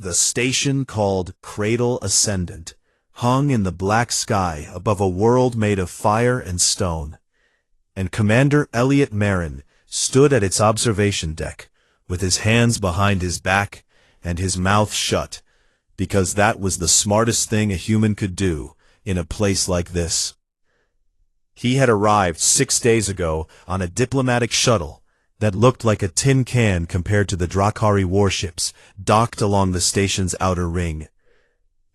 The station called Cradle Ascendant hung in the black sky above a world made of fire and stone, and Commander Elliot Marin stood at its observation deck, with his hands behind his back and his mouth shut, because that was the smartest thing a human could do in a place like this. He had arrived 6 days ago on a diplomatic shuttle that looked like a tin can compared to the Drakari warships docked along the station's outer ring.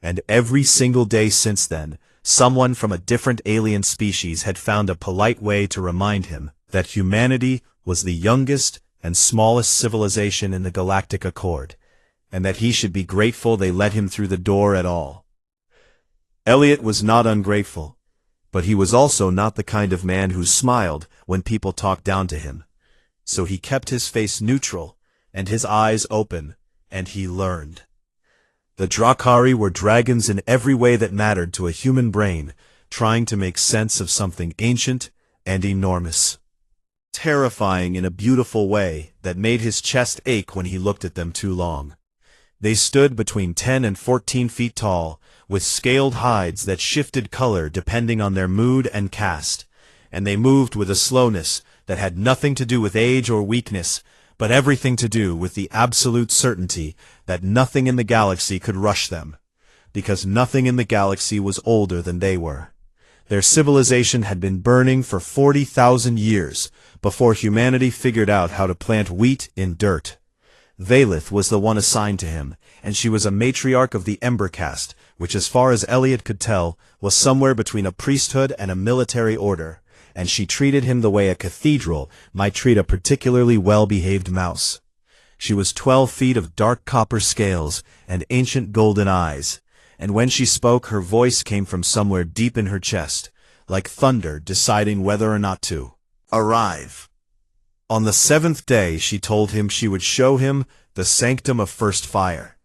And every single day since then, someone from a different alien species had found a polite way to remind him that humanity was the youngest and smallest civilization in the Galactic Accord, and that he should be grateful they let him through the door at all. Elliot was not ungrateful, but he was also not the kind of man who smiled when people talked down to him. So he kept his face neutral and his eyes open, and he learned. The Drakari were dragons in every way that mattered to a human brain, trying to make sense of something ancient and enormous. Terrifying in a beautiful way that made his chest ache when he looked at them too long. They stood between 10 and 14 feet tall, with scaled hides that shifted color depending on their mood and caste, and they moved with a slowness that had nothing to do with age or weakness, but everything to do with the absolute certainty that nothing in the galaxy could rush them, because nothing in the galaxy was older than they were. Their civilization had been burning for 40,000 years before humanity figured out how to plant wheat in dirt. Valith was the one assigned to him, and she was a matriarch of the Ember caste, which as far as Elliot could tell, was somewhere between a priesthood and a military order, and she treated him the way a cathedral might treat a particularly well-behaved mouse. She was 12 feet of dark copper scales and ancient golden eyes, and when she spoke her voice came from somewhere deep in her chest, like thunder deciding whether or not to arrive. On the 7th day she told him she would show him the sanctum of first fire,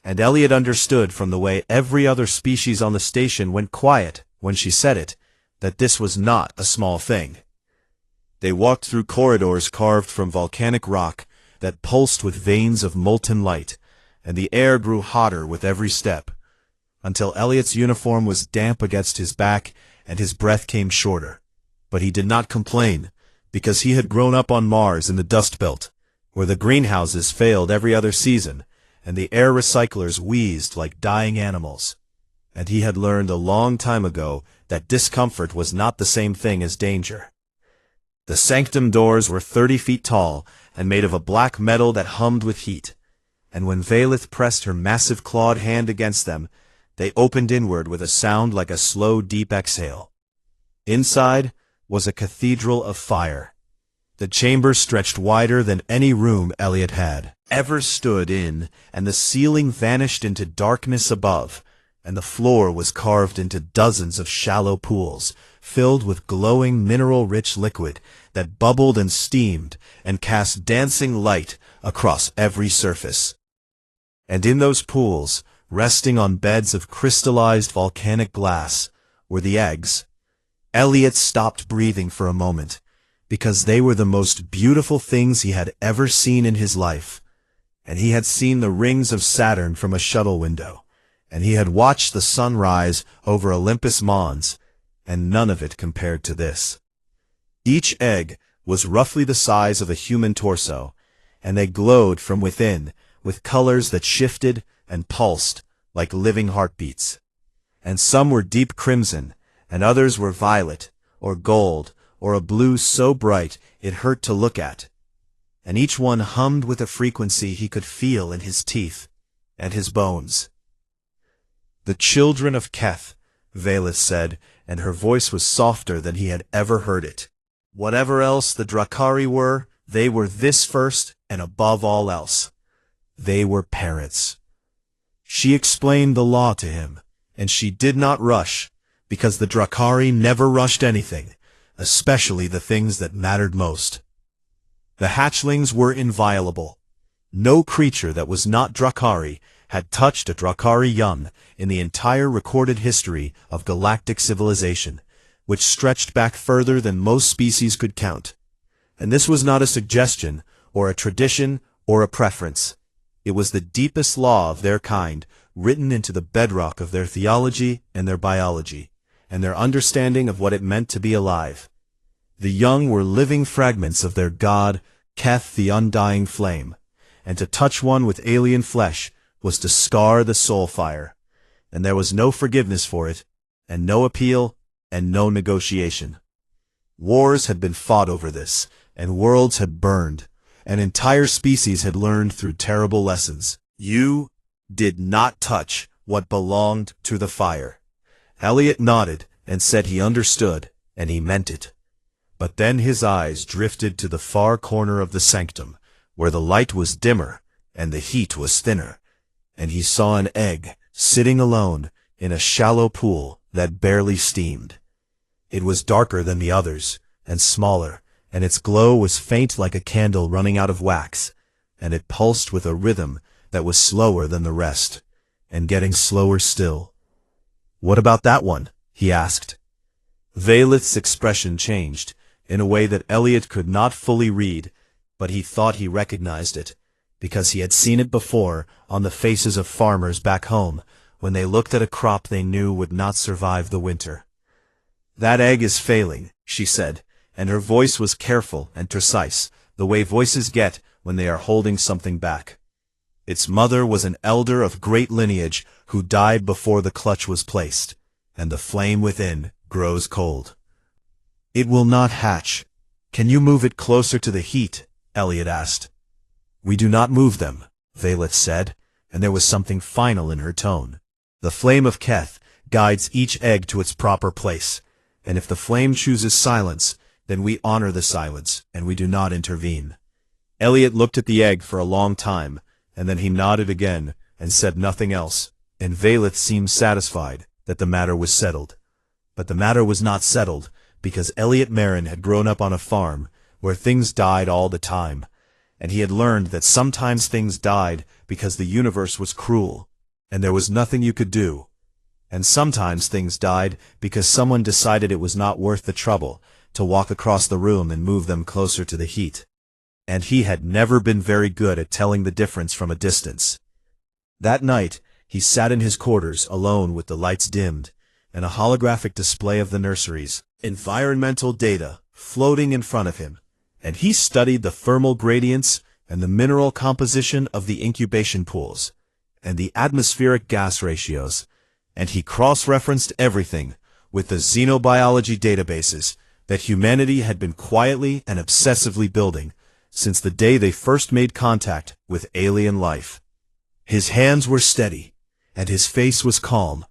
and Elliot understood from the way every other species on the station went quiet when she said it, that this was not a small thing. They walked through corridors carved from volcanic rock that pulsed with veins of molten light, and the air grew hotter with every step, until Elliot's uniform was damp against his back and his breath came shorter. But he did not complain, because he had grown up on Mars in the Dust Belt, where the greenhouses failed every other season, and the air recyclers wheezed like dying animals. And he had learned a long time ago that discomfort was not the same thing as danger. The sanctum doors were 30 feet tall and made of a black metal that hummed with heat, and when Valith pressed her massive clawed hand against them, they opened inward with a sound like a slow, deep exhale. Inside was a cathedral of fire. The chamber stretched wider than any room Elliot had ever stood in, and the ceiling vanished into darkness above, and the floor was carved into dozens of shallow pools, filled with glowing mineral-rich liquid that bubbled and steamed and cast dancing light across every surface. And in those pools, resting on beds of crystallized volcanic glass, were the eggs. Elliot stopped breathing for a moment, because they were the most beautiful things he had ever seen in his life, and he had seen the rings of Saturn from a shuttle window, and he had watched the sun rise over Olympus Mons, and none of it compared to this. Each egg was roughly the size of a human torso, and they glowed from within with colors that shifted and pulsed like living heartbeats. And some were deep crimson, and others were violet, or gold, or a blue so bright it hurt to look at. And each one hummed with a frequency he could feel in his teeth and his bones. "The children of Keth," Valith said, and her voice was softer than he had ever heard it. Whatever else the Drakari were, they were this first and above all else. They were parents. She explained the law to him, and she did not rush, because the Drakari never rushed anything, especially the things that mattered most. The hatchlings were inviolable. No creature that was not Drakari had touched a Drakari young in the entire recorded history of galactic civilization, which stretched back further than most species could count. And this was not a suggestion, or a tradition, or a preference. It was the deepest law of their kind, written into the bedrock of their theology and their biology, and their understanding of what it meant to be alive. The young were living fragments of their god, Keth the undying flame, and to touch one with alien flesh was to scar the soul fire, and there was no forgiveness for it, and no appeal, and no negotiation. Wars had been fought over this, and worlds had burned, and entire species had learned through terrible lessons. You did not touch what belonged to the fire. Elliot nodded and said he understood, and he meant it. But then his eyes drifted to the far corner of the sanctum, where the light was dimmer and the heat was thinner, and he saw an egg sitting alone in a shallow pool that barely steamed. It was darker than the others, and smaller, and its glow was faint like a candle running out of wax, and it pulsed with a rhythm that was slower than the rest, and getting slower still. "What about that one?" he asked. Valeth's expression changed, in a way that Elliot could not fully read, but he thought he recognized it, because he had seen it before on the faces of farmers back home when they looked at a crop they knew would not survive the winter. "That egg is failing," she said, and her voice was careful and precise, the way voices get when they are holding something back. Its mother was an elder of great lineage who died before the clutch was placed, and the flame within grows cold. "It will not hatch. Can you move it closer to the heat?" Elliot asked. "We do not move them," Valeth said, and there was something final in her tone. "The flame of Keth guides each egg to its proper place, and if the flame chooses silence, then we honor the silence, and we do not intervene." Elliot looked at the egg for a long time, and then he nodded again and said nothing else, and Valeth seemed satisfied that the matter was settled. But the matter was not settled, because Elliot Marin had grown up on a farm where things died all the time, and he had learned that sometimes things died because the universe was cruel, and there was nothing you could do, and sometimes things died because someone decided it was not worth the trouble to walk across the room and move them closer to the heat. And he had never been very good at telling the difference from a distance. That night, he sat in his quarters alone with the lights dimmed, and a holographic display of the nursery's environmental data floating in front of him, and he studied the thermal gradients and the mineral composition of the incubation pools, and the atmospheric gas ratios, and he cross-referenced everything with the xenobiology databases that humanity had been quietly and obsessively building since the day they first made contact with alien life. His hands were steady, and his face was calm,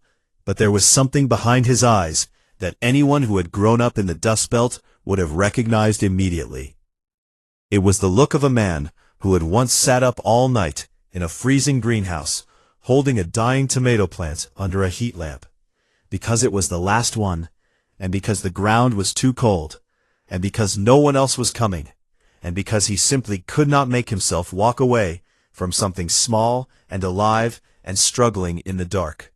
but there was something behind his eyes that anyone who had grown up in the Dust Belt would have recognized immediately. It was the look of a man who had once sat up all night in a freezing greenhouse, holding a dying tomato plant under a heat lamp, because it was the last one, and because the ground was too cold, and because no one else was coming, and because he simply could not make himself walk away from something small and alive and struggling in the dark.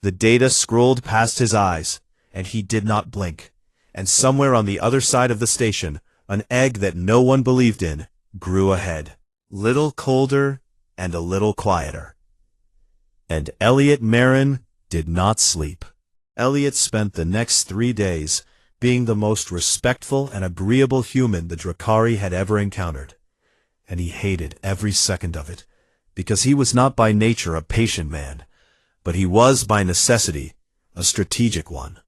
The data scrolled past his eyes, and he did not blink, and somewhere on the other side of the station, an egg that no one believed in grew ahead, little colder and a little quieter. And Elliot Marin did not sleep. Elliot spent the next 3 days being the most respectful and agreeable human the Drakari had ever encountered, and he hated every second of it, because he was not by nature a patient man, but he was by necessity a strategic one.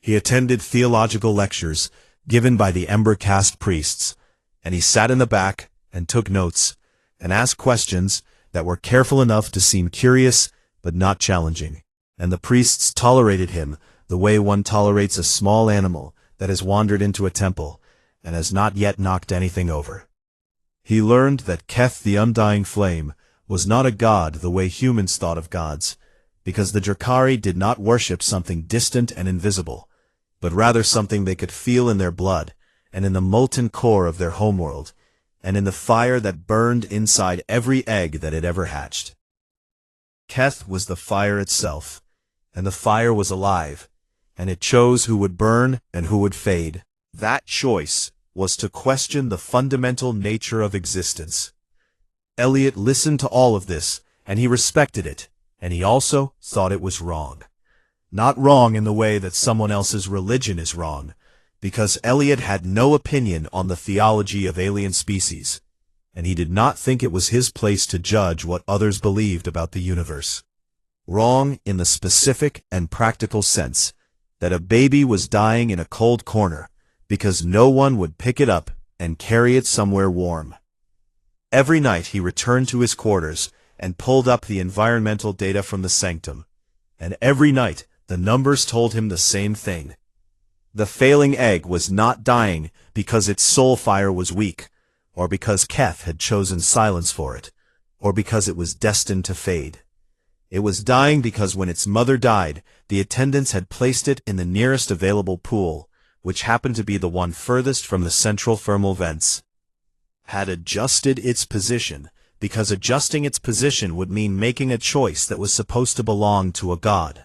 He attended theological lectures given by the Ember Caste priests, and he sat in the back and took notes and asked questions that were careful enough to seem curious but not challenging, and the priests tolerated him the way one tolerates a small animal that has wandered into a temple and has not yet knocked anything over. He learned that Keth the Undying Flame was not a god the way humans thought of gods, because the Drakari did not worship something distant and invisible, but rather something they could feel in their blood and in the molten core of their homeworld, and in the fire that burned inside every egg that had ever hatched. Keth was the fire itself, and the fire was alive, and it chose who would burn and who would fade. That choice was to question the fundamental nature of existence. Elliot listened to all of this, and he respected it, and he also thought it was wrong. Not wrong in the way that someone else's religion is wrong, because Elliot had no opinion on the theology of alien species, and he did not think it was his place to judge what others believed about the universe. Wrong in the specific and practical sense that a baby was dying in a cold corner because no one would pick it up and carry it somewhere warm. Every night he returned to his quarters and pulled up the environmental data from the sanctum, and every night the numbers told him the same thing. The failing egg was not dying because its soul fire was weak, or because Keth had chosen silence for it, or because it was destined to fade. It was dying because when its mother died, the attendants had placed it in the nearest available pool, which happened to be the one furthest from the central thermal vents. Had adjusted its position, because adjusting its position would mean making a choice that was supposed to belong to a god.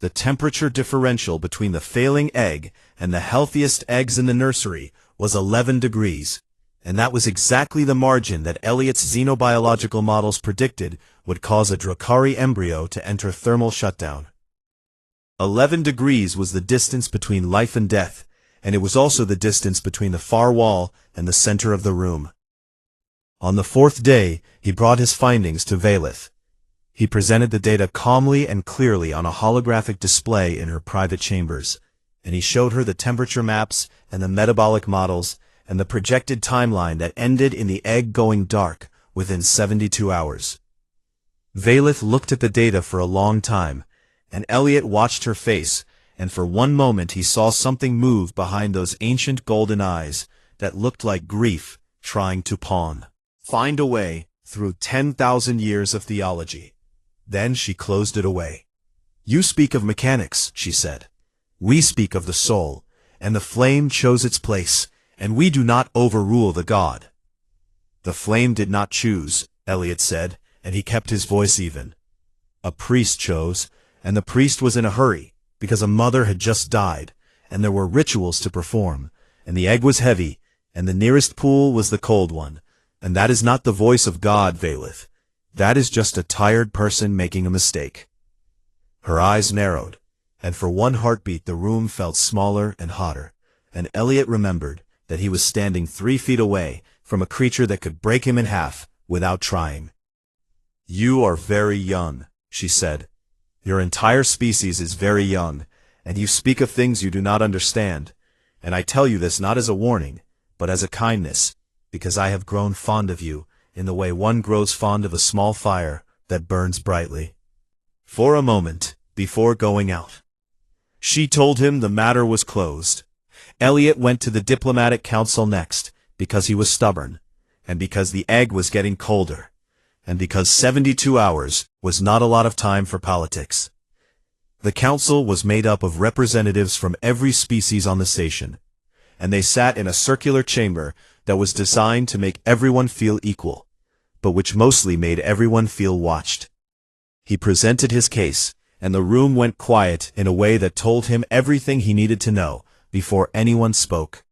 The temperature differential between the failing egg and the healthiest eggs in the nursery was 11 degrees, and that was exactly the margin that Elliot's xenobiological models predicted would cause a Drakari embryo to enter thermal shutdown. 11 degrees was the distance between life and death, and it was also the distance between the far wall and the center of the room. On the fourth day, he brought his findings to Valith. He presented the data calmly and clearly on a holographic display in her private chambers, and he showed her the temperature maps and the metabolic models and the projected timeline that ended in the egg going dark within 72 hours. Valith looked at the data for a long time, and Elliot watched her face, and for one moment he saw something move behind those ancient golden eyes that looked like grief trying to find a way through 10,000 years of theology. Then she closed it away. "You speak of mechanics," she said. "We speak of the soul, and the flame chose its place, and we do not overrule the god." "The flame did not choose," Elliot said, and he kept his voice even. "A priest chose, and the priest was in a hurry, because a mother had just died, and there were rituals to perform, and the egg was heavy, and the nearest pool was the cold one, and that is not the voice of God, Valith. That is just a tired person making a mistake." Her eyes narrowed, and for one heartbeat the room felt smaller and hotter, and Elliot remembered that he was standing 3 feet away from a creature that could break him in half without trying. "You are very young," she said. "Your entire species is very young, and you speak of things you do not understand, and I tell you this not as a warning, but as a kindness, because I have grown fond of you, in the way one grows fond of a small fire that burns brightly." For a moment, before going out, she told him the matter was closed. Elliot went to the diplomatic council next, because he was stubborn, and because the egg was getting colder, and because 72 hours was not a lot of time for politics. The council was made up of representatives from every species on the station, and they sat in a circular chamber that was designed to make everyone feel equal, but which mostly made everyone feel watched. He presented his case, and the room went quiet in a way that told him everything he needed to know before anyone spoke.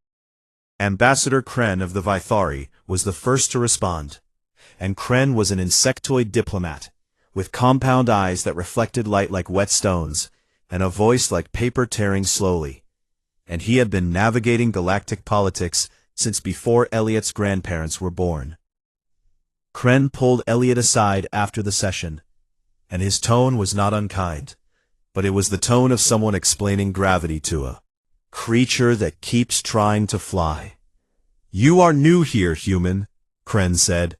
Ambassador Kren of the Vithari was the first to respond, and Kren was an insectoid diplomat, with compound eyes that reflected light like wet stones, and a voice like paper tearing slowly. And he had been navigating galactic politics since before Elliot's grandparents were born. Kren pulled Elliot aside after the session, and his tone was not unkind, but it was the tone of someone explaining gravity to a creature that keeps trying to fly. "You are new here, human," Kren said,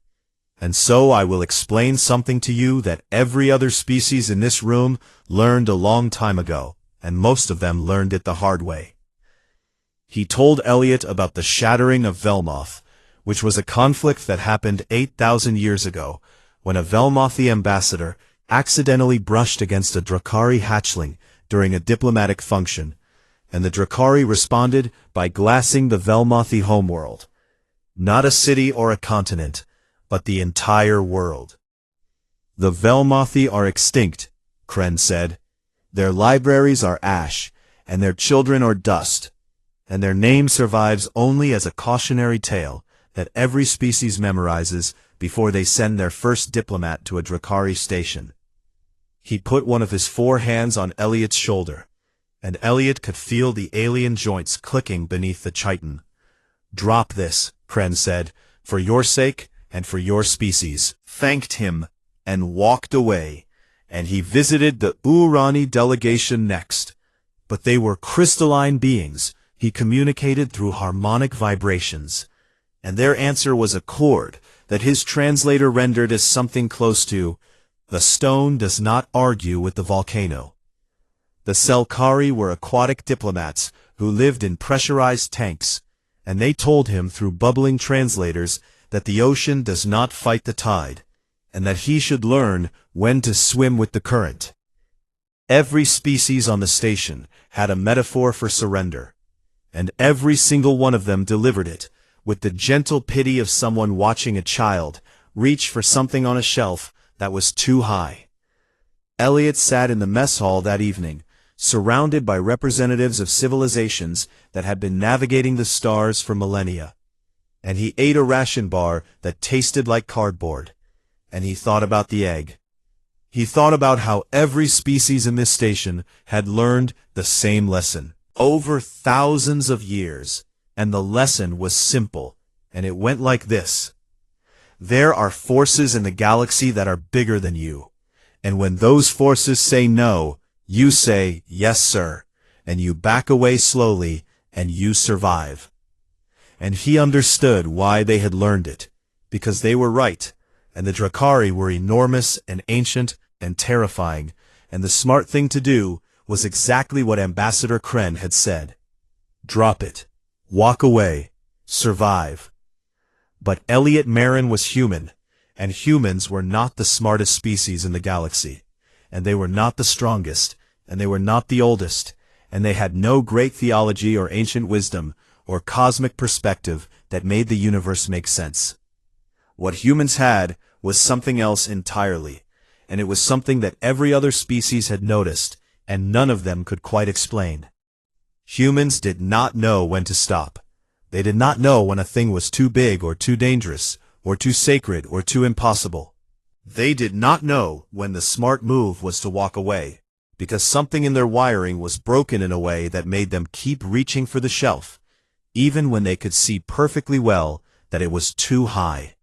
"and so I will explain something to you that every other species in this room learned a long time ago, and most of them learned it the hard way." He told Elliot about the shattering of Velmoth, which was a conflict that happened 8,000 years ago, when a Velmothi ambassador accidentally brushed against a Drakari hatchling during a diplomatic function, and the Drakari responded by glassing the Velmothi homeworld. Not a city or a continent, but the entire world. "The Velmothi are extinct," Kren said. "Their libraries are ash, and their children are dust, and their name survives only as a cautionary tale that every species memorizes before they send their first diplomat to a Drakari station. He put one of his 4 hands on Elliot's shoulder, and Elliot could feel the alien joints clicking beneath the chitin. "Drop this," Kren said, "for your sake and for your species," thanked him, and walked away, and he visited the Urani delegation next. But they were crystalline beings he communicated through harmonic vibrations, and their answer was a chord that his translator rendered as something close to, "The stone does not argue with the volcano." The Selkari were aquatic diplomats who lived in pressurized tanks, and they told him through bubbling translators that the ocean does not fight the tide, and that he should learn when to swim with the current. Every species on the station had a metaphor for surrender, and every single one of them delivered it with the gentle pity of someone watching a child reach for something on a shelf that was too high. Elliot sat in the mess hall that evening, surrounded by representatives of civilizations that had been navigating the stars for millennia, and he ate a ration bar that tasted like cardboard, and he thought about the egg. He thought about how every species in this station had learned the same lesson over thousands of years, and the lesson was simple, and it went like this. There are forces in the galaxy that are bigger than you, and when those forces say no, you say, "Yes, sir," and you back away slowly, and you survive. And he understood why they had learned it, because they were right, and the Drakari were enormous and ancient and terrifying, and the smart thing to do was exactly what Ambassador Kren had said. Drop it. Walk away. Survive. But Elliot Marin was human, and humans were not the smartest species in the galaxy, and they were not the strongest, and they were not the oldest, and they had no great theology or ancient wisdom or cosmic perspective that made the universe make sense. What humans had was something else entirely, and it was something that every other species had noticed, and none of them could quite explain. Humans did not know when to stop. They did not know when a thing was too big or too dangerous, or too sacred or too impossible. They did not know when the smart move was to walk away, because something in their wiring was broken in a way that made them keep reaching for the shelf, even when they could see perfectly well that it was too high.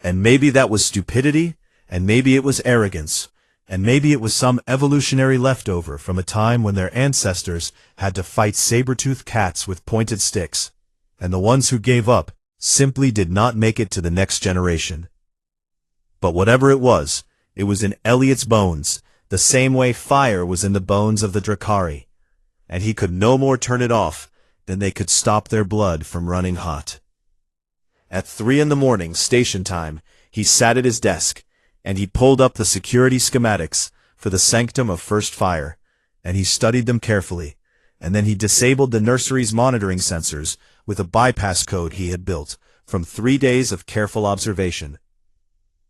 And maybe that was stupidity, and maybe it was arrogance, and maybe it was some evolutionary leftover from a time when their ancestors had to fight saber-toothed cats with pointed sticks, and the ones who gave up simply did not make it to the next generation. But whatever it was in Elliot's bones, the same way fire was in the bones of the Drakari, and he could no more turn it off than they could stop their blood from running hot. At 3 a.m, station time, he sat at his desk, and he pulled up the security schematics for the Sanctum of First Fire, and he studied them carefully, and then he disabled the nursery's monitoring sensors with a bypass code he had built from 3 days of careful observation.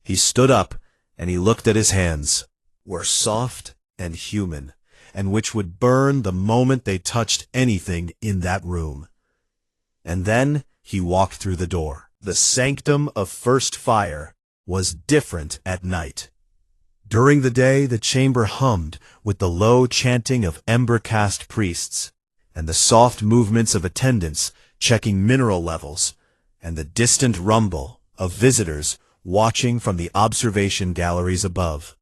He stood up, and he looked at his hands. Were soft and human, and which would burn the moment they touched anything in that room. And then he walked through the door. The Sanctum of First Fire was different at night. During the day, the chamber hummed with the low chanting of ember-cast priests, and the soft movements of attendants checking mineral levels, and the distant rumble of visitors watching from the observation galleries above.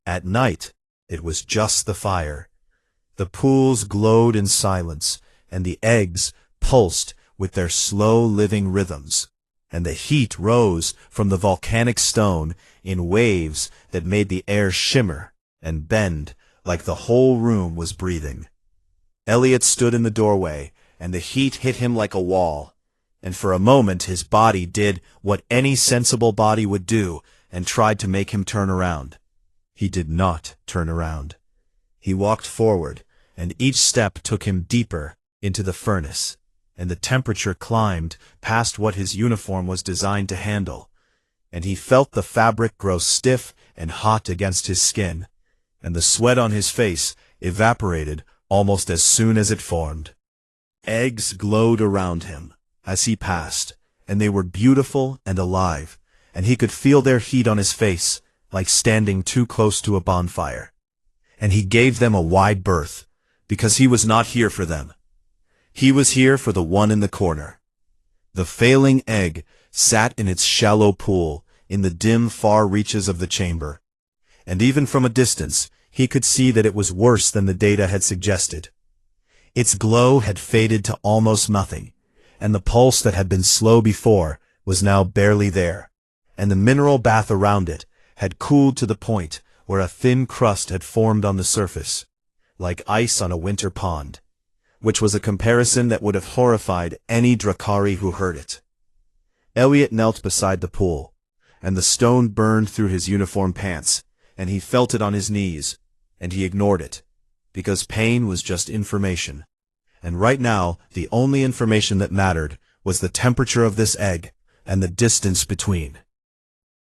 At night, it was just the fire. The pools glowed in silence, and the eggs pulsed with their slow-living rhythms, and the heat rose from the volcanic stone in waves that made the air shimmer and bend like the whole room was breathing. Elliot stood in the doorway, and the heat hit him like a wall, and for a moment his body did what any sensible body would do and tried to make him turn around. He did not turn around. He walked forward, and each step took him deeper into the furnace, and the temperature climbed past what his uniform was designed to handle, and he felt the fabric grow stiff and hot against his skin, and the sweat on his face evaporated almost as soon as it formed. Eggs glowed around him as he passed, and they were beautiful and alive, and he could feel their heat on his face, like standing too close to a bonfire. And he gave them a wide berth, because he was not here for them. He was here for the one in the corner. The failing egg sat in its shallow pool, in the dim far reaches of the chamber. And even from a distance, he could see that it was worse than the data had suggested. Its glow had faded to almost nothing, and the pulse that had been slow before was now barely there, and the mineral bath around it had cooled to the point where a thin crust had formed on the surface, like ice on a winter pond, which was a comparison that would have horrified any Drakari who heard it. Elliot knelt beside the pool, and the stone burned through his uniform pants, and he felt it on his knees, and he ignored it, because pain was just information. And right now, the only information that mattered was the temperature of this egg and the distance between.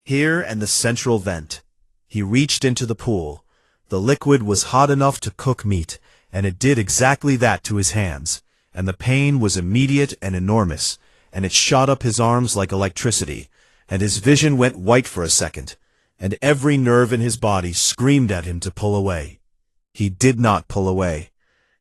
Here and the central vent, he reached into the pool. The liquid was hot enough to cook meat, and it did exactly that to his hands, and the pain was immediate and enormous, and it shot up his arms like electricity, and his vision went white for a second, and every nerve in his body screamed at him to pull away. He did not pull away.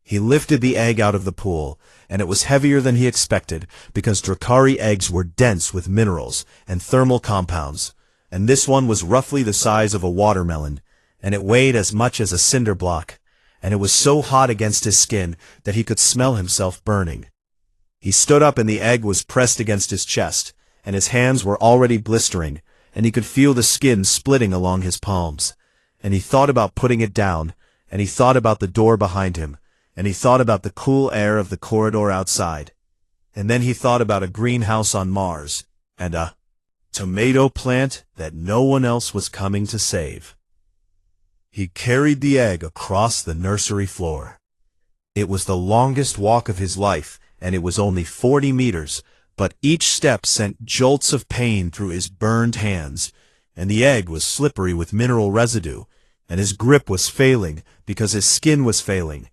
He lifted the egg out of the pool, and it was heavier than he expected, because Drakari eggs were dense with minerals and thermal compounds, and this one was roughly the size of a watermelon, and it weighed as much as a cinder block, and it was so hot against his skin that he could smell himself burning. He stood up and the egg was pressed against his chest, and his hands were already blistering, and he could feel the skin splitting along his palms, and he thought about putting it down, and he thought about the door behind him, and he thought about the cool air of the corridor outside, and then he thought about a greenhouse on Mars, and a tomato plant that no one else was coming to save. He carried the egg across the nursery floor. It was the longest walk of his life, and it was only 40 meters, but each step sent jolts of pain through his burned hands, and the egg was slippery with mineral residue, and his grip was failing because his skin was failing,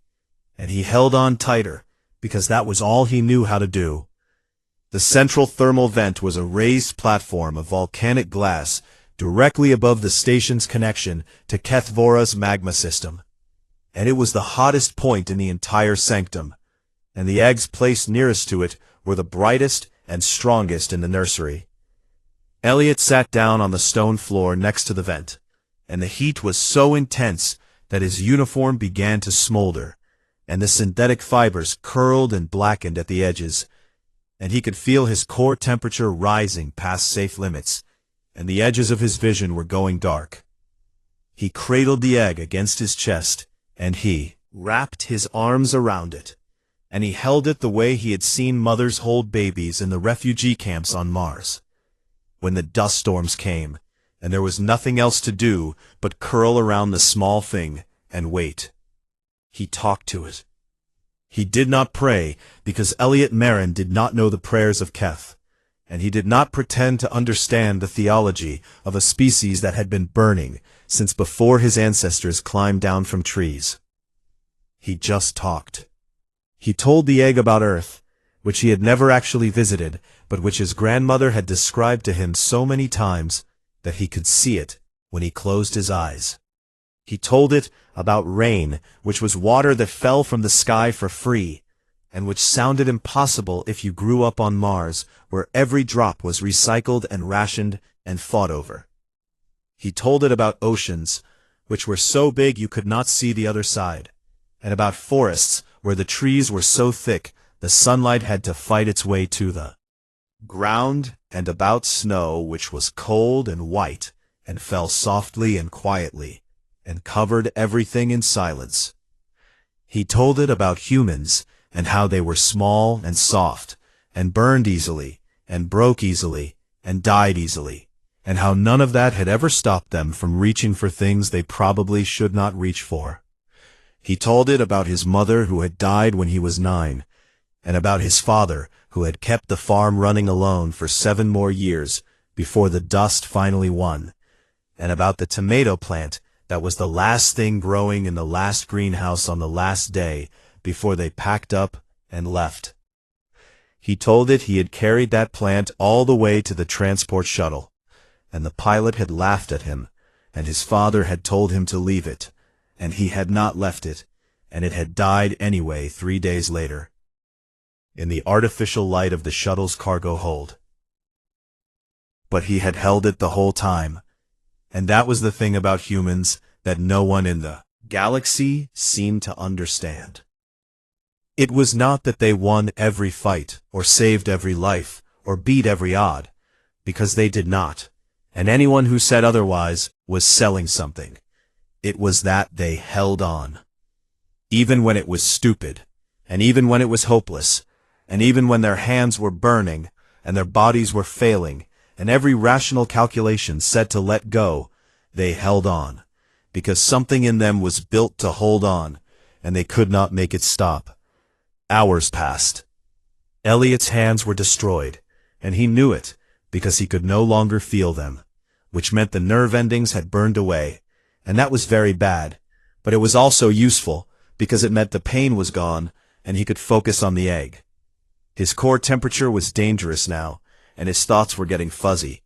and he held on tighter because that was all he knew how to do. The central thermal vent was a raised platform of volcanic glass directly above the station's connection to Kethvora's magma system, and it was the hottest point in the entire sanctum, and the eggs placed nearest to it were the brightest and strongest in the nursery. Elliot sat down on the stone floor next to the vent, and the heat was so intense that his uniform began to smolder, and the synthetic fibers curled and blackened at the edges, and he could feel his core temperature rising past safe limits, and the edges of his vision were going dark. He cradled the egg against his chest, and he wrapped his arms around it, and he held it the way he had seen mothers hold babies in the refugee camps on Mars. When the dust storms came, and there was nothing else to do but curl around the small thing and wait. He talked to it. He did not pray, because Elliot Marin did not know the prayers of Keth, and he did not pretend to understand the theology of a species that had been burning since before his ancestors climbed down from trees. He just talked. He told the egg about Earth, which he had never actually visited, but which his grandmother had described to him so many times that he could see it when he closed his eyes. He told it about rain, which was water that fell from the sky for free, and which sounded impossible if you grew up on Mars, where every drop was recycled and rationed and fought over. He told it about oceans, which were so big you could not see the other side, and about forests, where the trees were so thick the sunlight had to fight its way to the ground, and about snow which was cold and white, and fell softly and quietly, and covered everything in silence. He told it about humans, and how they were small and soft, and burned easily, and broke easily, and died easily, and how none of that had ever stopped them from reaching for things they probably should not reach for. He told it about his mother who had died when he was 9, and about his father who had kept the farm running alone for 7 more years before the dust finally won, and about the tomato plant that was the last thing growing in the last greenhouse on the last day before they packed up and left. He told it he had carried that plant all the way to the transport shuttle, and the pilot had laughed at him, and his father had told him to leave it, and he had not left it, and it had died anyway 3 days later, in the artificial light of the shuttle's cargo hold. But he had held it the whole time, and that was the thing about humans that no one in the galaxy seemed to understand. It was not that they won every fight, or saved every life, or beat every odd, because they did not, and anyone who said otherwise was selling something. It was that they held on. Even when it was stupid, and even when it was hopeless, and even when their hands were burning, and their bodies were failing, and every rational calculation said to let go, they held on, because something in them was built to hold on, and they could not make it stop. Hours passed. Elliot's hands were destroyed, and he knew it, because he could no longer feel them, which meant the nerve endings had burned away, and that was very bad, but it was also useful, because it meant the pain was gone, and he could focus on the egg. His core temperature was dangerous now, and his thoughts were getting fuzzy,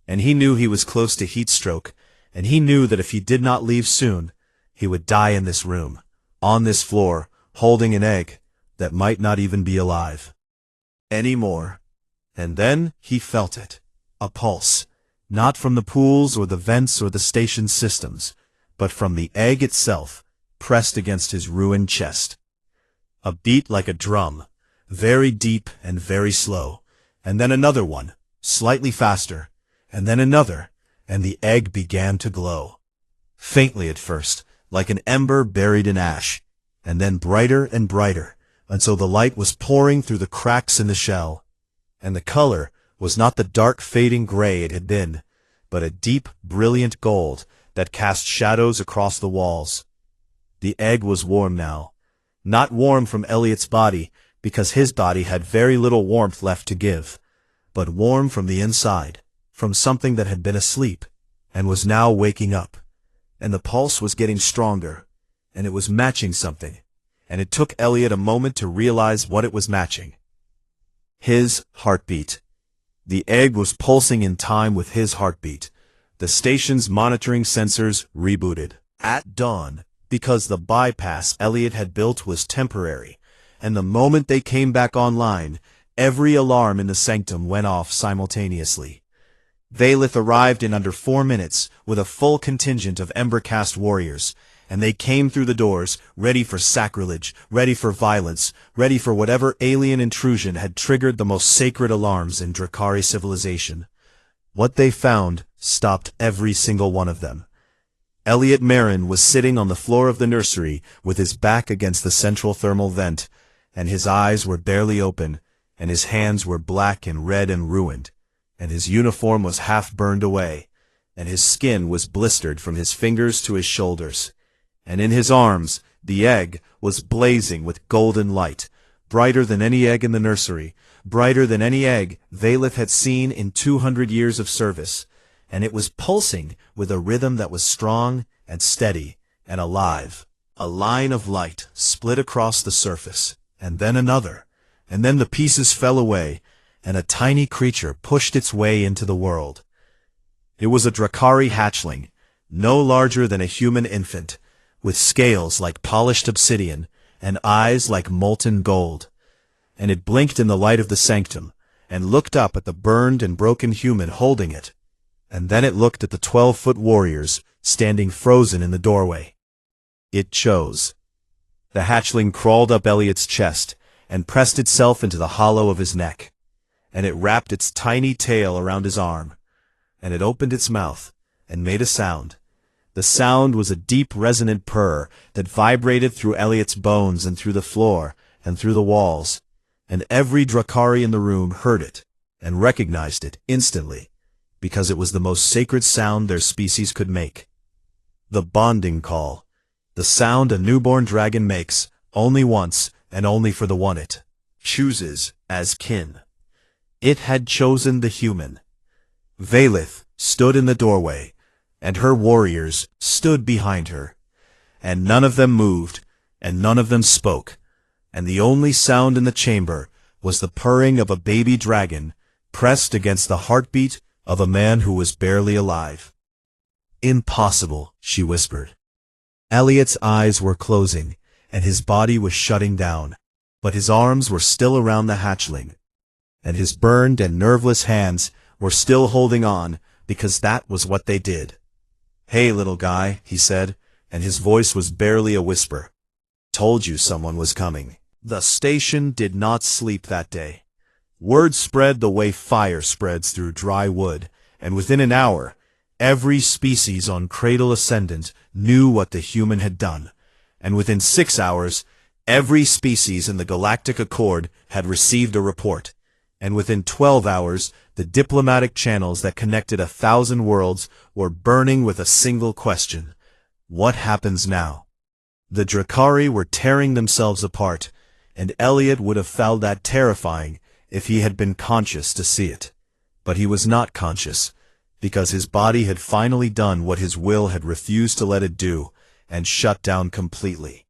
and he knew he was close to heat stroke, and he knew that if he did not leave soon, he would die in this room, on this floor, holding an egg that might not even be alive anymore. And then he felt it, a pulse, not from the pools or the vents or the station systems, but from the egg itself, pressed against his ruined chest. A beat like a drum, very deep and very slow, and then another one, slightly faster, and then another, and the egg began to glow. Faintly at first, like an ember buried in ash, and then brighter and brighter, until the light was pouring through the cracks in the shell. And the color was not the dark fading gray it had been, but a deep, brilliant gold that cast shadows across the walls. The egg was warm now. Not warm from Elliot's body, because his body had very little warmth left to give, but warm from the inside, from something that had been asleep, and was now waking up. And the pulse was getting stronger, and it was matching something, and it took Elliot a moment to realize what it was matching. His heartbeat. The egg was pulsing in time with his heartbeat. The station's monitoring sensors rebooted at dawn, because the bypass Elliot had built was temporary, and the moment they came back online, every alarm in the sanctum went off simultaneously. Valith arrived in under 4 minutes with a full contingent of Embercast warriors, and they came through the doors, ready for sacrilege, ready for violence, ready for whatever alien intrusion had triggered the most sacred alarms in Drakari civilization. What they found stopped every single one of them. Elliot Marin was sitting on the floor of the nursery with his back against the central thermal vent, and his eyes were barely open, and his hands were black and red and ruined, and his uniform was half burned away, and his skin was blistered from his fingers to his shoulders. And in his arms, the egg was blazing with golden light, brighter than any egg in the nursery, brighter than any egg Valith had seen in 200 years of service, and it was pulsing with a rhythm that was strong and steady and alive. A line of light split across the surface, and then another, and then the pieces fell away, and a tiny creature pushed its way into the world. It was a Drakari hatchling, no larger than a human infant, with scales like polished obsidian, and eyes like molten gold. And it blinked in the light of the sanctum, and looked up at the burned and broken human holding it, and then it looked at the 12-foot warriors standing frozen in the doorway. It chose. The hatchling crawled up Elliot's chest, and pressed itself into the hollow of his neck, and it wrapped its tiny tail around his arm, and it opened its mouth, and made a sound. The sound was a deep resonant purr that vibrated through Elliot's bones and through the floor and through the walls, and every Drakari in the room heard it and recognized it instantly, because it was the most sacred sound their species could make. The bonding call, the sound a newborn dragon makes only once and only for the one it chooses as kin. It had chosen the human. Valith stood in the doorway, and her warriors stood behind her, and none of them moved, and none of them spoke, and the only sound in the chamber was the purring of a baby dragon, pressed against the heartbeat of a man who was barely alive. "Impossible," she whispered. Elliot's eyes were closing, and his body was shutting down, but his arms were still around the hatchling, and his burned and nerveless hands were still holding on, because that was what they did. "Hey, little guy," he said, and his voice was barely a whisper. "Told you someone was coming." The station did not sleep that day. Word spread the way fire spreads through dry wood, and within an hour, every species on Cradle Ascendant knew what the human had done, and within 6 hours, every species in the Galactic Accord had received a report, and within 12 hours, the diplomatic channels that connected 1,000 worlds were burning with a single question: what happens now? The Drakari were tearing themselves apart, and Elliot would have found that terrifying if he had been conscious to see it. But he was not conscious, because his body had finally done what his will had refused to let it do, and shut down completely.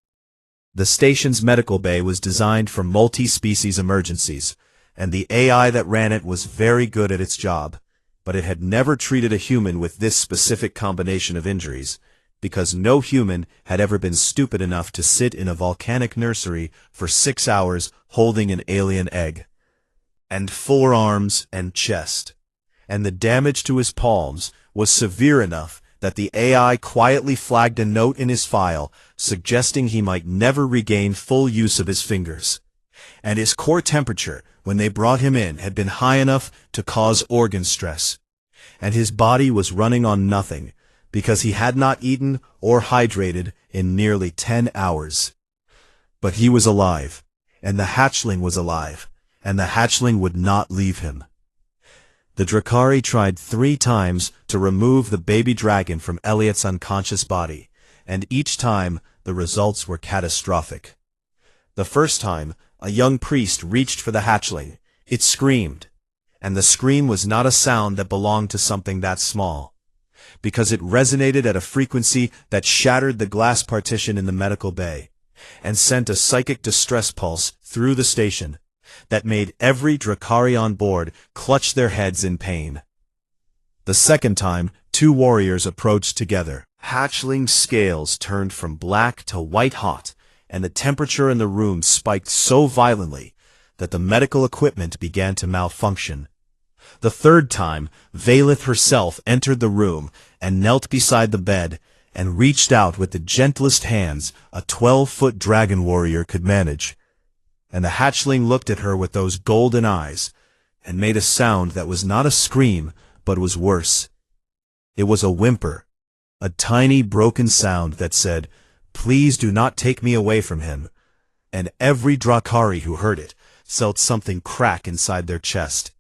The station's medical bay was designed for multi-species emergencies, and the AI that ran it was very good at its job, but it had never treated a human with this specific combination of injuries, because no human had ever been stupid enough to sit in a volcanic nursery for 6 hours holding an alien egg. And forearms and chest. And the damage to his palms was severe enough that the AI quietly flagged a note in his file suggesting he might never regain full use of his fingers. And his core temperature, when they brought him in, had been high enough to cause organ stress. And his body was running on nothing, because he had not eaten or hydrated in nearly 10 hours. But he was alive, and the hatchling was alive, and the hatchling would not leave him. The Drakari tried 3 times to remove the baby dragon from Elliot's unconscious body, and each time the results were catastrophic. The first time, a young priest reached for the hatchling. It screamed, and the scream was not a sound that belonged to something that small, because it resonated at a frequency that shattered the glass partition in the medical bay, and sent a psychic distress pulse through the station that made every Drakari on board clutch their heads in pain. The second time, 2 warriors approached together. Hatchling scales turned from black to white hot, and the temperature in the room spiked so violently that the medical equipment began to malfunction. The third time, Valith herself entered the room and knelt beside the bed and reached out with the gentlest hands a 12-foot dragon warrior could manage. And the hatchling looked at her with those golden eyes and made a sound that was not a scream, but was worse. It was a whimper, a tiny broken sound that said, "Please do not take me away from him." And every Drakari who heard it felt something crack inside their chest,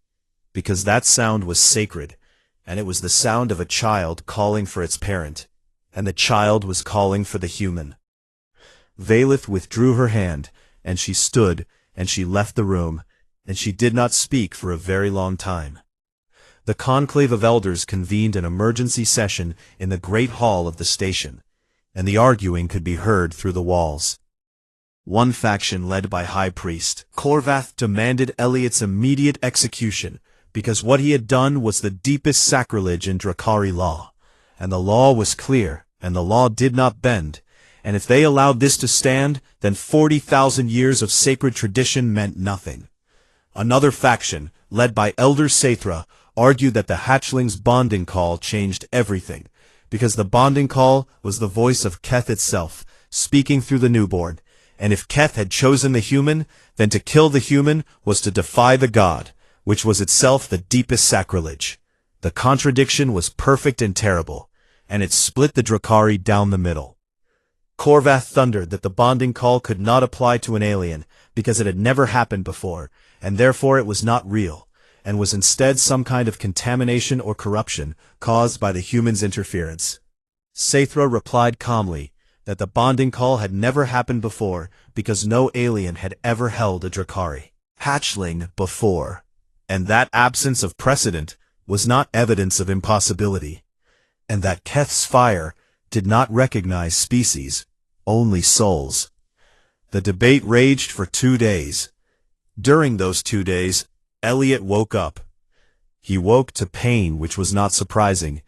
because that sound was sacred, and it was the sound of a child calling for its parent, and the child was calling for the human. Valith withdrew her hand, and she stood, and she left the room, and she did not speak for a very long time. The conclave of elders convened an emergency session in the great hall of the station, and the arguing could be heard through the walls. One faction, led by High Priest Korvath, demanded Elliot's immediate execution, because what he had done was the deepest sacrilege in Drakari law, and the law was clear, and the law did not bend, and if they allowed this to stand, then 40,000 years of sacred tradition meant nothing. Another faction, led by Elder Saithra, argued that the hatchling's bonding call changed everything, because the bonding call was the voice of Keth itself, speaking through the newborn, and if Keth had chosen the human, then to kill the human was to defy the god, which was itself the deepest sacrilege. The contradiction was perfect and terrible, and it split the Drakari down the middle. Korvath thundered that the bonding call could not apply to an alien, because it had never happened before, and therefore it was not real, and was instead some kind of contamination or corruption caused by the human's interference. Saithra replied calmly that the bonding call had never happened before, because no alien had ever held a Drakari hatchling before, and that absence of precedent was not evidence of impossibility, and that Keth's fire did not recognize species, only souls. The debate raged for 2 days, During those 2 days, Elliot woke up. He woke to pain, which was not surprising,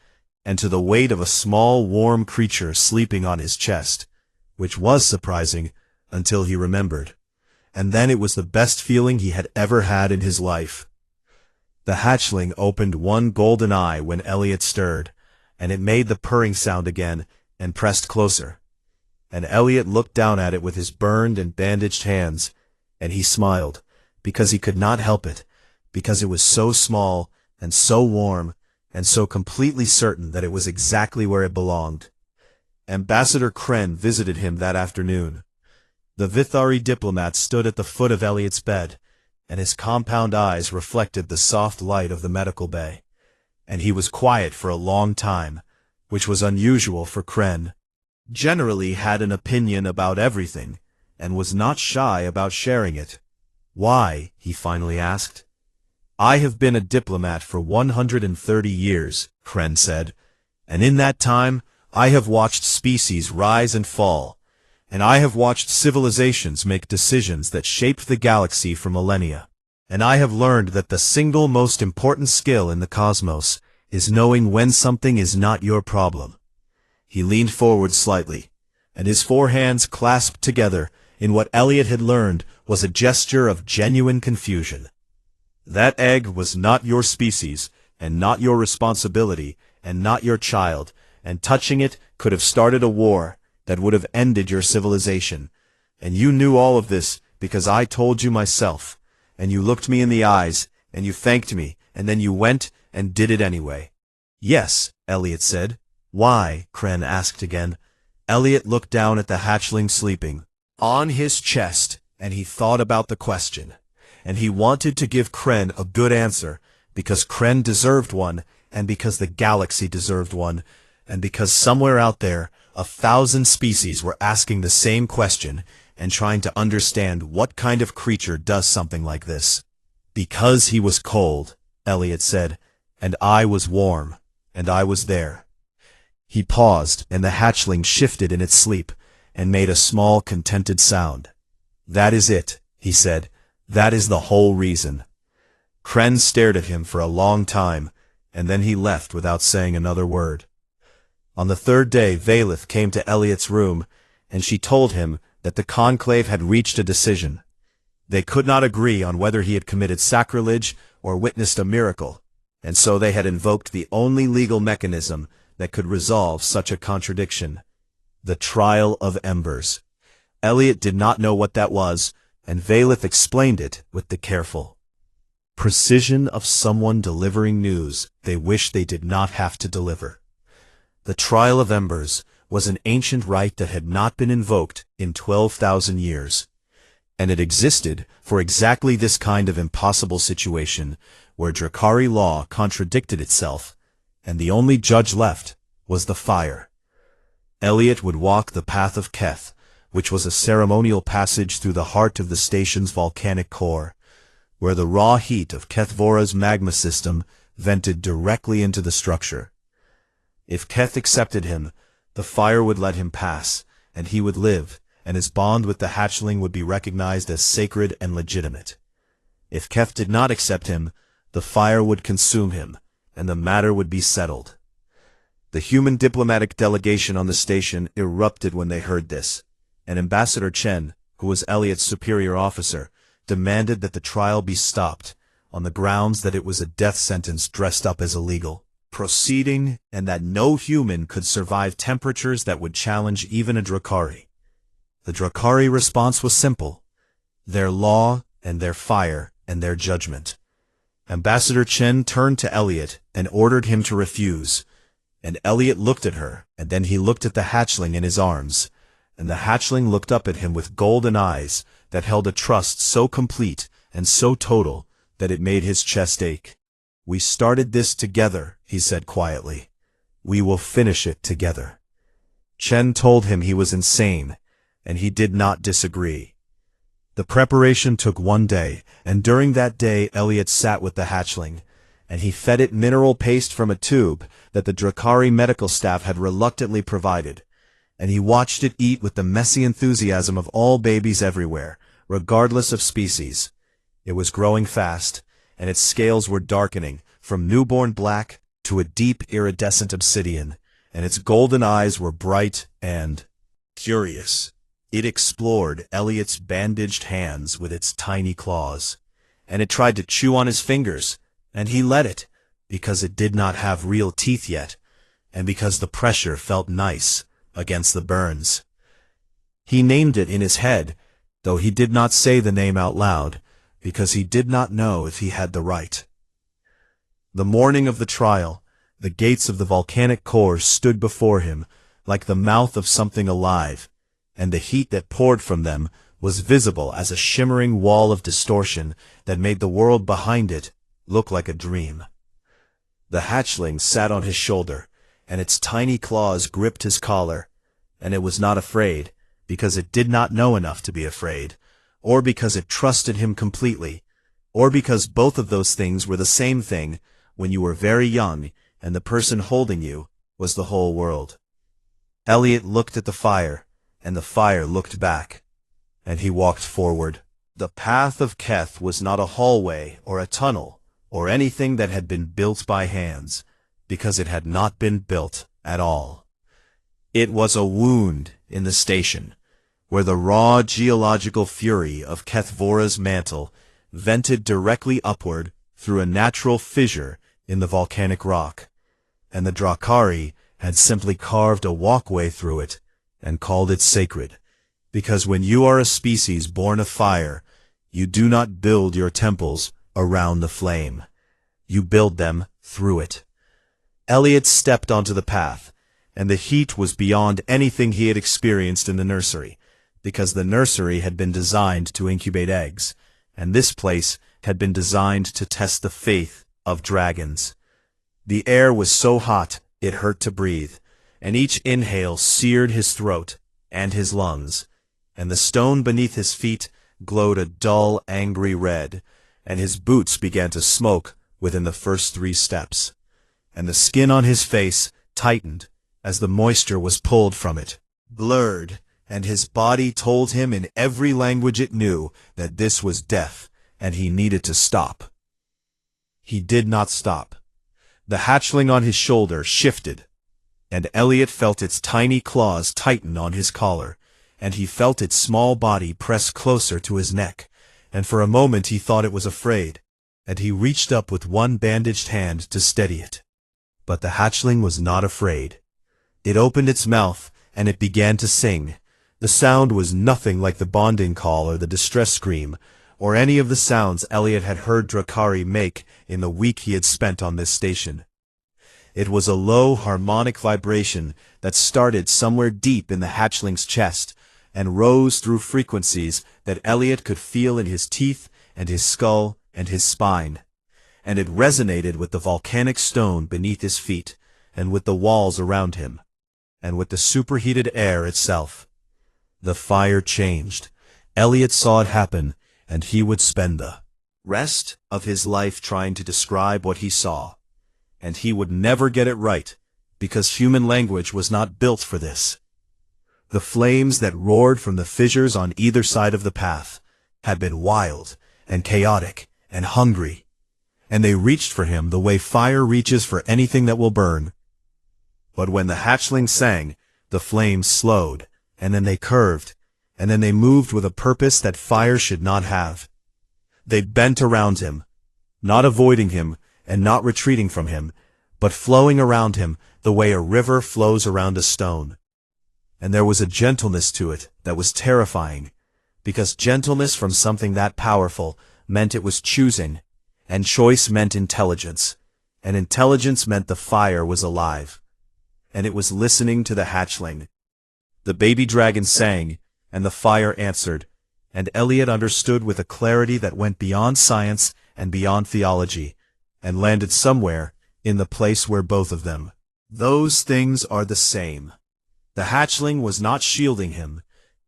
and to the weight of a small, warm creature sleeping on his chest, which was surprising until he remembered. And then it was the best feeling he had ever had in his life. The hatchling opened one golden eye when Elliot stirred, and it made the purring sound again and pressed closer. And Elliot looked down at it with his burned and bandaged hands, and he smiled, because he could not help it, because it was so small and so warm and so completely certain that it was exactly where it belonged. Ambassador Kren visited him that afternoon. The Vithari diplomat stood at the foot of Elliot's bed, and his compound eyes reflected the soft light of the medical bay. And he was quiet for a long time, which was unusual for Kren. Generally had an opinion about everything, and was not shy about sharing it. "Why?" he finally asked. "I have been a diplomat for 130 years, Kren said, and in that time I have watched species rise and fall, and I have watched civilizations make decisions that shaped the galaxy for millennia. And I have learned that the single most important skill in the cosmos is knowing when something is not your problem." He leaned forward slightly, and his four hands clasped together in what Elliot had learned was a gesture of genuine confusion. "That egg was not your species, and not your responsibility, and not your child, and touching it could have started a war that would have ended your civilization. And you knew all of this because I told you myself, and you looked me in the eyes, and you thanked me, and then you went and did it anyway." "Yes," Elliot said. "Why?" Kren asked again. Elliot looked down at the hatchling sleeping on his chest, and he thought about the question. And he wanted to give Kren a good answer, because Kren deserved one, and because the galaxy deserved one, and because somewhere out there 1,000 species were asking the same question and trying to understand what kind of creature does something like this. "Because he was cold," Elliot said, "and I was warm, and I was there." He paused, and the hatchling shifted in its sleep, and made a small, contented sound. "That is it," he said. "That is the whole reason." Kren stared at him for a long time, and then he left without saying another word. On the third day, Valith came to Elliot's room, and she told him that the conclave had reached a decision. They could not agree on whether he had committed sacrilege or witnessed a miracle, and so they had invoked the only legal mechanism that could resolve such a contradiction: the trial of embers. Elliot did not know what that was, and Valith explained it with the careful precision of someone delivering news they wish they did not have to deliver. The trial of embers was an ancient rite that had not been invoked in 12,000 years, and it existed for exactly this kind of impossible situation where Drakari law contradicted itself, and the only judge left was the fire. Elliot would walk the path of Keth, which was a ceremonial passage through the heart of the station's volcanic core, where the raw heat of Kethvora's magma system vented directly into the structure. If Keth accepted him, the fire would let him pass, and he would live, and his bond with the hatchling would be recognized as sacred and legitimate. If Keth did not accept him, the fire would consume him, and the matter would be settled. The human diplomatic delegation on the station erupted when they heard this, and Ambassador Chen, who was Elliot's superior officer, demanded that the trial be stopped, on the grounds that it was a death sentence dressed up as a legal proceeding, and that no human could survive temperatures that would challenge even a Drakari. The Drakari response was simple: their law and their fire and their judgment. Ambassador Chen turned to Elliot and ordered him to refuse, and Elliot looked at her, and then he looked at the hatchling in his arms, and the hatchling looked up at him with golden eyes that held a trust so complete and so total that it made his chest ache. "We started this together," he said quietly. "We will finish it together." Chen told him he was insane, and he did not disagree. The preparation took one day, and during that day Elliot sat with the hatchling, and he fed it mineral paste from a tube that the Drakari medical staff had reluctantly provided, and he watched it eat with the messy enthusiasm of all babies everywhere, regardless of species. It was growing fast, and its scales were darkening from newborn black to a deep iridescent obsidian, and its golden eyes were bright and curious. It explored Elliot's bandaged hands with its tiny claws, and it tried to chew on his fingers, and he let it, because it did not have real teeth yet, and because the pressure felt nice against the burns. He named it in his head, though he did not say the name out loud, because he did not know if he had the right. The morning of the trial, the gates of the volcanic core stood before him like the mouth of something alive, and the heat that poured from them was visible as a shimmering wall of distortion that made the world behind it look like a dream. The hatchling sat on his shoulder, and its tiny claws gripped his collar, and it was not afraid, because it did not know enough to be afraid, or because it trusted him completely, or because both of those things were the same thing when you were very young and the person holding you was the whole world. Elliot looked at the fire, and the fire looked back, and he walked forward. The path of Keth was not a hallway or a tunnel or anything that had been built by hands, because it had not been built at all. It was a wound in the station, where the raw geological fury of Kethvora's mantle vented directly upward through a natural fissure in the volcanic rock, and the Drakari had simply carved a walkway through it and called it sacred, because when you are a species born of fire, you do not build your temples around the flame. You build them through it. Elliot stepped onto the path, and the heat was beyond anything he had experienced in the nursery, because the nursery had been designed to incubate eggs, and this place had been designed to test the faith of dragons. The air was so hot it hurt to breathe, and each inhale seared his throat and his lungs, and the stone beneath his feet glowed a dull, angry red, and his boots began to smoke within the first 3 steps, and the skin on his face tightened as the moisture was pulled from it, blurred, and his body told him in every language it knew that this was death, and he needed to stop. He did not stop. The hatchling on his shoulder shifted, and Elliot felt its tiny claws tighten on his collar, and he felt its small body press closer to his neck, and for a moment he thought it was afraid, and he reached up with one bandaged hand to steady it. But the hatchling was not afraid. It opened its mouth, and it began to sing. The sound was nothing like the bonding call or the distress scream, or any of the sounds Elliot had heard Drakari make in the week he had spent on this station. It was a low harmonic vibration that started somewhere deep in the hatchling's chest, and rose through frequencies that Elliot could feel in his teeth and his skull and his spine, and it resonated with the volcanic stone beneath his feet, and with the walls around him, and with the superheated air itself. The fire changed. Elliot saw it happen, and he would spend the rest of his life trying to describe what he saw, and he would never get it right, because human language was not built for this. The flames that roared from the fissures on either side of the path had been wild and chaotic and hungry, and they reached for him the way fire reaches for anything that will burn. But when the hatchling sang, the flames slowed, and then they curved, and then they moved with a purpose that fire should not have. They bent around him, not avoiding him and not retreating from him, but flowing around him the way a river flows around a stone. And there was a gentleness to it that was terrifying, because gentleness from something that powerful meant it was choosing, and choice meant intelligence, and intelligence meant the fire was alive, and it was listening to the hatchling. The baby dragon sang, and the fire answered, and Elliot understood with a clarity that went beyond science and beyond theology, and landed somewhere in the place where both of them, those things are the same. The hatchling was not shielding him,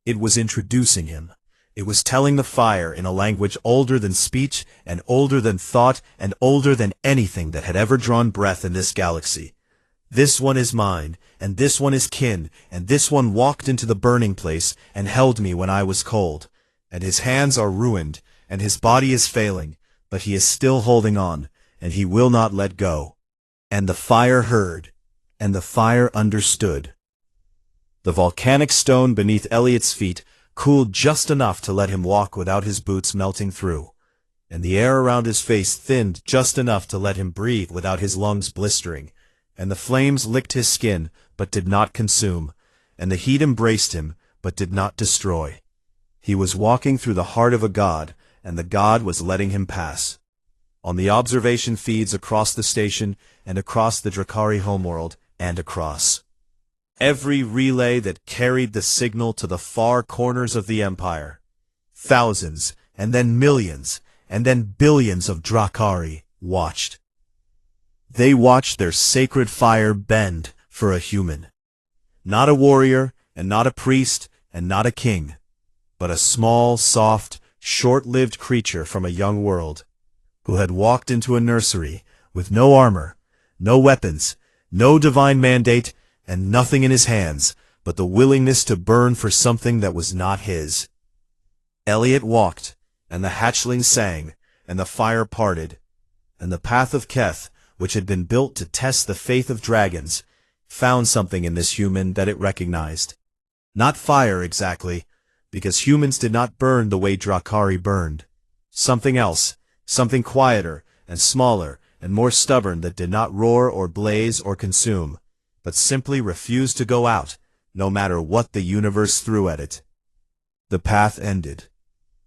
it was introducing him. It was telling the fire in a language older than speech and older than thought and older than anything that had ever drawn breath in this galaxy. This one is mine, and this one is kin, and this one walked into the burning place and held me when I was cold, and his hands are ruined, and his body is failing, but he is still holding on, and he will not let go. And the fire heard, and the fire understood. The volcanic stone beneath Elliot's feet cooled just enough to let him walk without his boots melting through, and the air around his face thinned just enough to let him breathe without his lungs blistering, and the flames licked his skin but did not consume, and the heat embraced him but did not destroy. He was walking through the heart of a god, and the god was letting him pass. On the observation feeds across the station, and across the Drakari homeworld, and across every relay that carried the signal to the far corners of the Empire, thousands, and then millions, and then billions of Drakari watched. They watched their sacred fire bend for a human. Not a warrior, and not a priest, and not a king, but a small, soft, short-lived creature from a young world, who had walked into a nursery with no armor, no weapons, no divine mandate, and nothing in his hands but the willingness to burn for something that was not his. Elliot walked, and the hatchling sang, and the fire parted, and the path of Keth, which had been built to test the faith of dragons, found something in this human that it recognized. Not fire exactly, because humans did not burn the way Drakari burned. Something else, something quieter and smaller and more stubborn that did not roar or blaze or consume, but simply refused to go out, no matter what the universe threw at it. The path ended.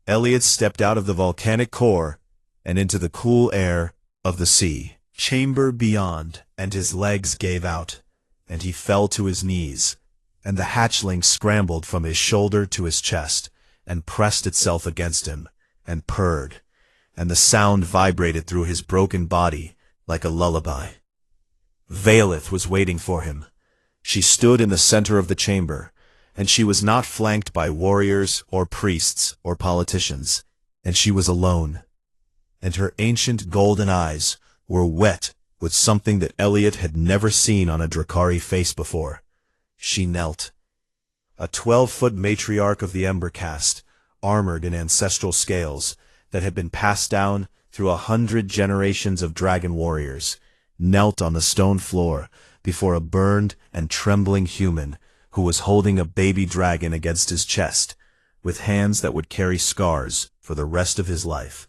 Elliot stepped out of the volcanic core and into the cool air of the sea chamber beyond, and his legs gave out, and he fell to his knees, and the hatchling scrambled from his shoulder to his chest, and pressed itself against him, and purred, and the sound vibrated through his broken body like a lullaby. Vaelith was waiting for him. She stood in the center of the chamber, and she was not flanked by warriors or priests or politicians, and she was alone. And her ancient golden eyes were wet with something that Elliot had never seen on a Drakari face before. She knelt. A 12-foot matriarch of the Ember caste, armored in ancestral scales that had been passed down through 100 generations of dragon warriors, knelt on the stone floor before a burned and trembling human who was holding a baby dragon against his chest, with hands that would carry scars for the rest of his life.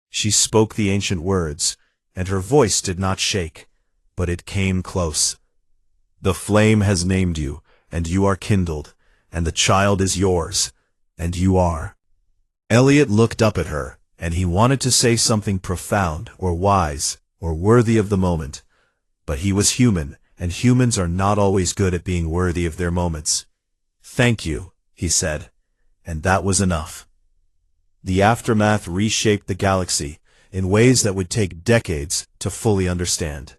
She spoke the ancient words, and her voice did not shake, but it came close. The flame has named you, and you are kindled, and the child is yours, and you are. Elliot looked up at her, and he wanted to say something profound or wise or worthy of the moment, but he was human, and humans are not always good at being worthy of their moments. "Thank you," he said, and that was enough. The aftermath reshaped the galaxy in ways that would take decades to fully understand.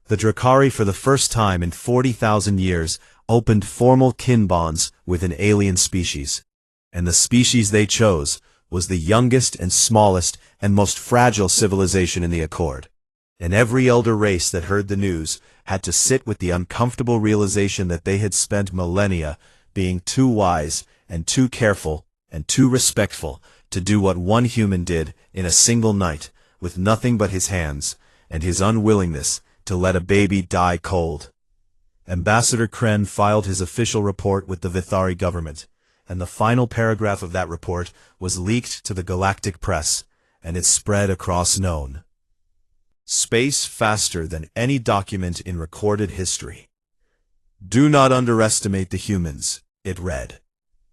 The Drakari, for the first time in 40,000 years, opened formal kin bonds with an alien species, and the species they chose was the youngest and smallest and most fragile civilization in the Accord. And every elder race that heard the news had to sit with the uncomfortable realization that they had spent millennia being too wise and too careful and too respectful to do what one human did in a single night, with nothing but his hands, and his unwillingness to let a baby die cold. Ambassador Kren filed his official report with the Vithari government, and the final paragraph of that report was leaked to the Galactic press, and it spread across known space faster than any document in recorded history. "Do not underestimate the humans," it read.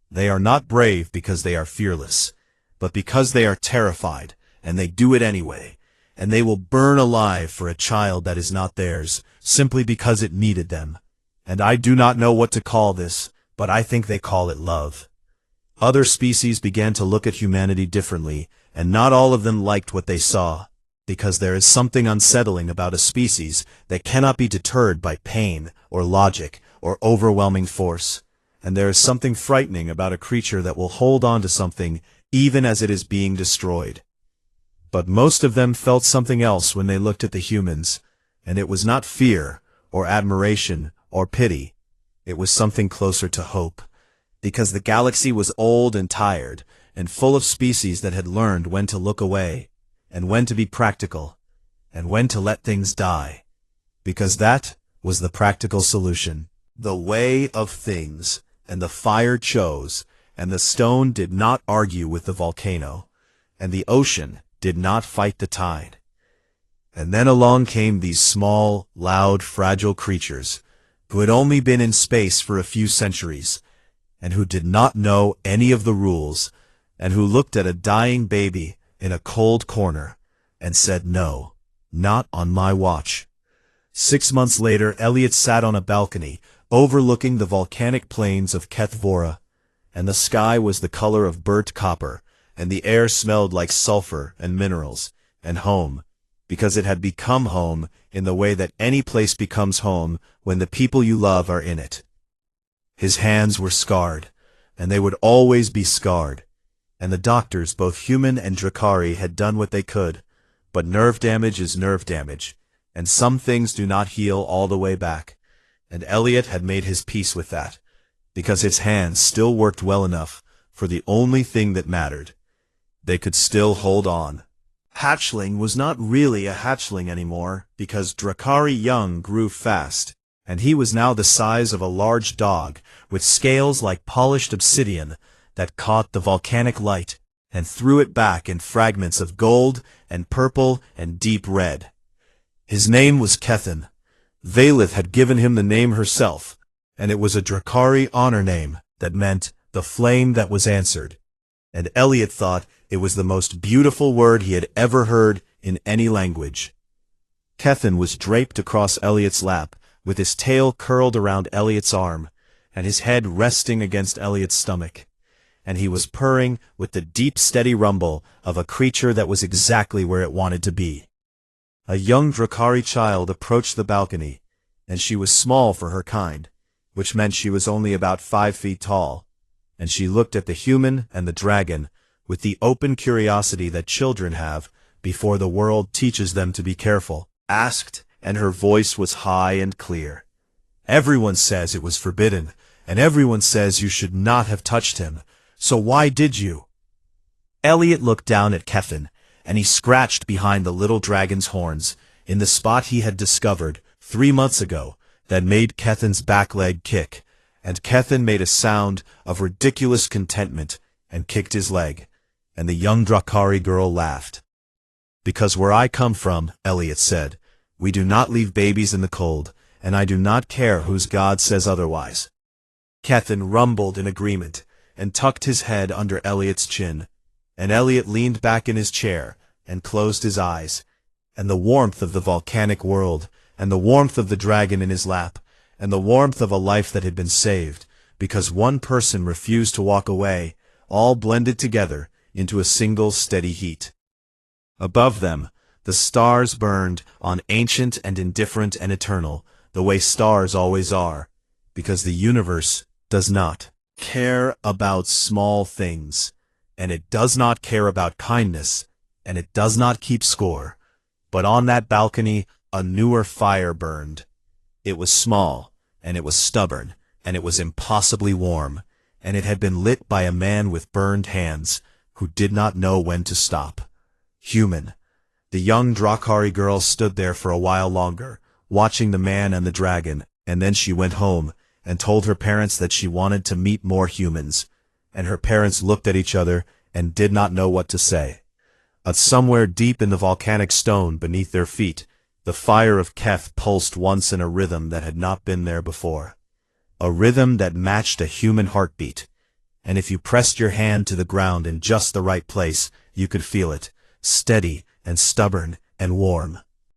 "They are not brave because they are fearless, but because they are terrified, and they do it anyway, and they will burn alive for a child that is not theirs, simply because it needed them. And I do not know what to call this, but I think they call it love." Other species began to look at humanity differently, and not all of them liked what they saw, because there is something unsettling about a species that cannot be deterred by pain or logic or overwhelming force, and there is something frightening about a creature that will hold on to something even as it is being destroyed. But most of them felt something else when they looked at the humans, and it was not fear or admiration or pity. It was something closer to hope, because the galaxy was old and tired, and full of species that had learned when to look away, and when to be practical, and when to let things die. Because that was the practical solution. The way of things, and the fire chose, and the stone did not argue with the volcano, and the ocean did not fight the tide. And then along came these small, loud, fragile creatures, who had only been in space for a few centuries, and who did not know any of the rules, and who looked at a dying baby in a cold corner, and said, "No, not on my watch." 6 months later, Elliot sat on a balcony, overlooking the volcanic plains of Kethvora, and the sky was the color of burnt copper, and the air smelled like sulfur and minerals, and home, because it had become home in the way that any place becomes home when the people you love are in it. His hands were scarred, and they would always be scarred, and the doctors, both human and Drakari, had done what they could, but nerve damage is nerve damage, and some things do not heal all the way back, and Elliot had made his peace with that, because his hands still worked well enough for the only thing that mattered. They could still hold on. Hatchling was not really a hatchling anymore, because Drakari Young grew fast, and he was now the size of a large dog, with scales like polished obsidian that caught the volcanic light and threw it back in fragments of gold and purple and deep red. His name was Kethin. Valith had given him the name herself, and it was a Drakari honor name that meant the flame that was answered, and Elliot thought it was the most beautiful word he had ever heard in any language. Kethin was draped across Elliot's lap, with his tail curled around Elliot's arm, and his head resting against Elliot's stomach, and he was purring with the deep, steady rumble of a creature that was exactly where it wanted to be. A young Drakari child approached the balcony, and she was small for her kind, which meant she was only about 5 feet tall, and she looked at the human and the dragon with the open curiosity that children have before the world teaches them to be careful. Asked, and her voice was high and clear. "Everyone says it was forbidden, and everyone says you should not have touched him, so why did you?" Elliot looked down at Kethin, and he scratched behind the little dragon's horns, in the spot he had discovered 3 months ago that made Kethin's back leg kick, and Kethin made a sound of ridiculous contentment and kicked his leg, and the young Drakari girl laughed. "Because where I come from," Elliot said, "we do not leave babies in the cold, and I do not care whose god says otherwise." Kethin rumbled in agreement, and tucked his head under Elliot's chin, and Elliot leaned back in his chair and closed his eyes, and the warmth of the volcanic world, and the warmth of the dragon in his lap, and the warmth of a life that had been saved, because one person refused to walk away, all blended together into a single steady heat. Above them, the stars burned on ancient and indifferent and eternal, the way stars always are, because the universe does not care about small things, and it does not care about kindness, and it does not keep score. But on that balcony a newer fire burned. It was small, and it was stubborn, and it was impossibly warm, and it had been lit by a man with burned hands, who did not know when to stop. Human. The young Drakari girl stood there for a while longer, watching the man and the dragon, and then she went home, and told her parents that she wanted to meet more humans, and her parents looked at each other and did not know what to say. Somewhere deep in the volcanic stone beneath their feet, the fire of Keth pulsed once in a rhythm that had not been there before. A rhythm that matched a human heartbeat, and if you pressed your hand to the ground in just the right place, you could feel it, steady and stubborn and warm.